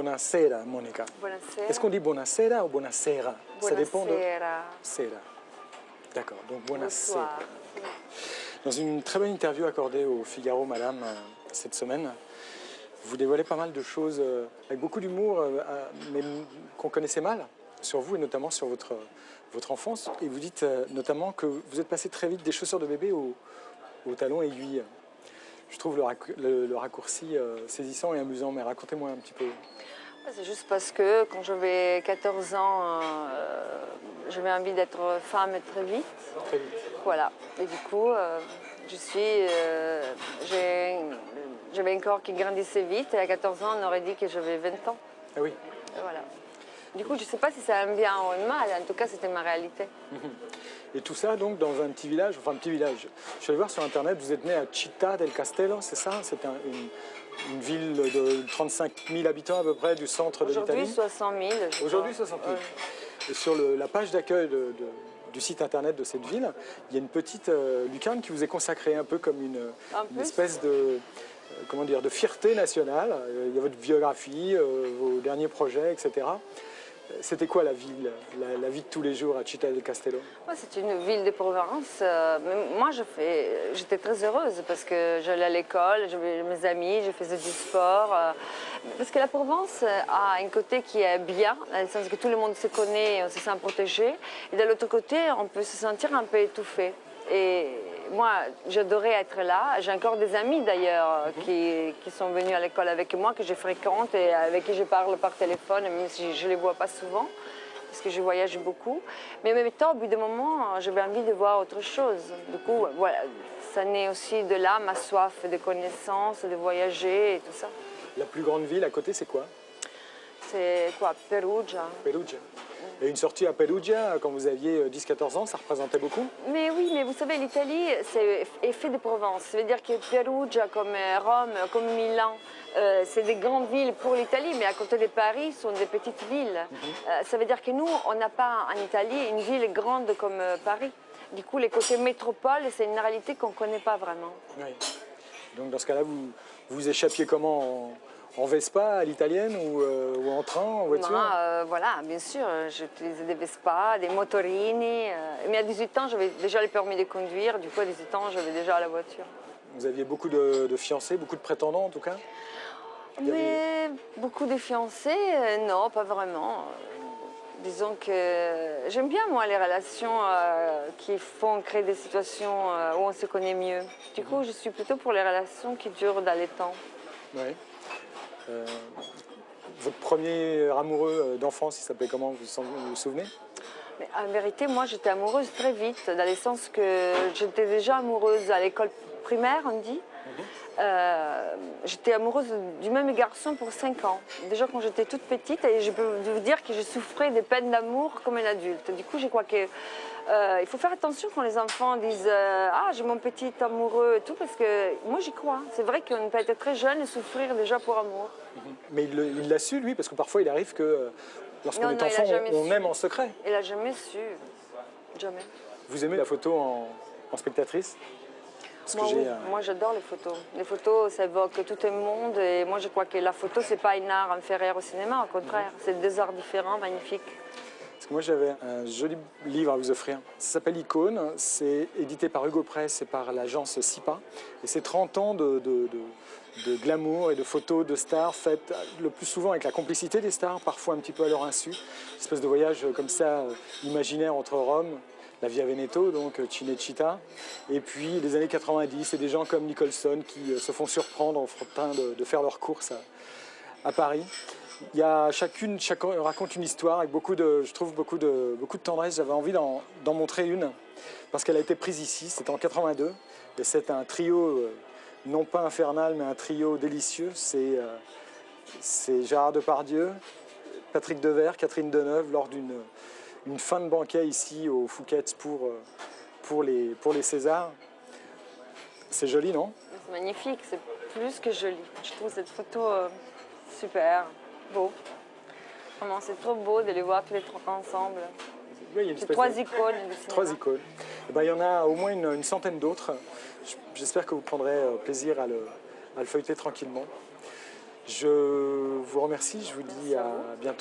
buonasera, Monica. Buonasera. Est-ce qu'on dit buonasera ou buonasera? Ça dépend de... Buonasera. Sera. D'accord, donc buonasera. Bonsoir. Dans une très bonne interview accordée au Figaro, madame, cette semaine, vous dévoilez pas mal de choses avec beaucoup d'humour, mais qu'on connaissait mal sur vous et notamment sur votre enfance. Et vous dites notamment que vous êtes passé très vite des chaussures de bébé aux talons aiguilles. Je trouve le raccourci saisissant et amusant, mais racontez-moi un petit peu. C'est juste parce que quand j'avais 14 ans, j'avais envie d'être femme très vite. Très vite. Voilà. Et du coup, j'avais un corps qui grandissait vite et à 14 ans, on aurait dit que j'avais 20 ans. Ah oui. Et voilà. Du coup, je ne sais pas si ça me vient ou mal, en tout cas, c'était ma réalité. Et tout ça, donc, dans un petit village, enfin un petit village. Je suis allé voir sur Internet, vous êtes né à Città del Castello, c'est ça? C'est une ville de 35 000 habitants à peu près du centre de l'Italie. Aujourd'hui, 60 000. Aujourd'hui, 60 000. Et sur la page d'accueil du site Internet de cette ville, il y a une petite lucarne qui vous est consacrée, un peu comme une espèce de... comment dire, de fierté nationale. Il y a votre biographie, vos derniers projets, etc. C'était quoi la ville, la vie de tous les jours à Città del Castello? C'est une ville de Provence. Moi, j'étais très heureuse parce que j'allais à l'école, j'avais mes amis, je faisais du sport. Parce que la Provence a un côté qui est bien, dans le sens que tout le monde se connaît, on se sent protégé. Et de l'autre côté, on peut se sentir un peu étouffé. Et moi, j'adorais être là. J'ai encore des amis d'ailleurs qui sont venus à l'école avec moi, que je fréquente et avec qui je parle par téléphone, même si je ne les vois pas souvent, parce que je voyage beaucoup. Mais en même temps, au bout d'un moment, j'avais envie de voir autre chose. Du coup, voilà, ça naît aussi de là, ma soif de connaissances, de voyager et tout ça. La plus grande ville à côté, c'est quoi? C'est quoi? Perugia. Perugia. Et une sortie à Perugia, quand vous aviez 10-14 ans, ça représentait beaucoup? Mais oui, mais vous savez, l'Italie, c'est effet de Provence. Ça veut dire que Perugia, comme Rome, comme Milan, c'est des grandes villes pour l'Italie, mais à côté de Paris, ce sont des petites villes. Ça veut dire que nous, on n'a pas en Italie une ville grande comme Paris. Du coup, les côtés métropole, c'est une réalité qu'on ne connaît pas vraiment. Oui. Donc dans ce cas-là, vous échappiez comment? En Vespa, à l'italienne ou en train, en voiture? Voilà, bien sûr, j'utilisais des Vespa, des motorini. Mais à 18 ans, j'avais déjà le permis de conduire. Du coup, à 18 ans, j'avais déjà la voiture. Vous aviez beaucoup de fiancés, beaucoup de prétendants en tout cas? Mais beaucoup de fiancés, non, pas vraiment. Disons que j'aime bien, moi, les relations qui font créer des situations où on se connaît mieux. Du coup, je suis plutôt pour les relations qui durent dans le temps. Oui. Votre premier amoureux d'enfance, il s'appelait comment? Vous vous souvenez? Mais en vérité, moi, j'étais amoureuse très vite, dans le sens que j'étais déjà amoureuse à l'école primaire, on dit. J'étais amoureuse du même garçon pour 5 ans. Déjà quand j'étais toute petite, et je peux vous dire que je souffrais des peines d'amour comme un adulte. Du coup, je crois que il faut faire attention quand les enfants disent ah, j'ai mon petit amoureux et tout, parce que moi j'y crois. C'est vrai qu'on peut être très jeune et souffrir déjà pour amour. Mais il l'a su, lui, parce que parfois il arrive que lorsqu'on est enfant, on aime en secret. Il n'a jamais su. Jamais. Vous aimez la photo en spectatrice? Moi j'adore les photos. Les photos, ça évoque tout un monde, et moi je crois que la photo, c'est pas un art inférieur au cinéma, au contraire. C'est deux arts différents, magnifiques. Parce que moi j'avais un joli livre à vous offrir. Ça s'appelle Icône, c'est édité par Hugo Press et par l'agence SIPA. Et c'est 30 ans de glamour et de photos de stars faites le plus souvent avec la complicité des stars, parfois un petit peu à leur insu. Une espèce de voyage comme ça, imaginaire entre Rome, la Via Veneto, donc Cinecittà, et puis les années 90, et des gens comme Nicholson qui se font surprendre en train de faire leurs courses à Paris. Il y a chacun raconte une histoire avec je trouve beaucoup de tendresse. J'avais envie d'en montrer une parce qu'elle a été prise ici, c'était en 82, et c'est un trio, non pas infernal, mais un trio délicieux. C'est Gérard Depardieu, Patrick Devers, Catherine Deneuve, lors d'une fin de banquet ici au Fouquet's pour les Césars. C'est joli, non? C'est magnifique, c'est plus que joli. Je trouve cette photo super, beau. Vraiment, c'est trop beau de les voir tous les trois ensemble. Oui, c'est trois icônes. Trois icônes. Et ben, il y en a au moins une centaine d'autres. J'espère que vous prendrez plaisir à le feuilleter tranquillement. Je vous remercie, je vous dis à bientôt.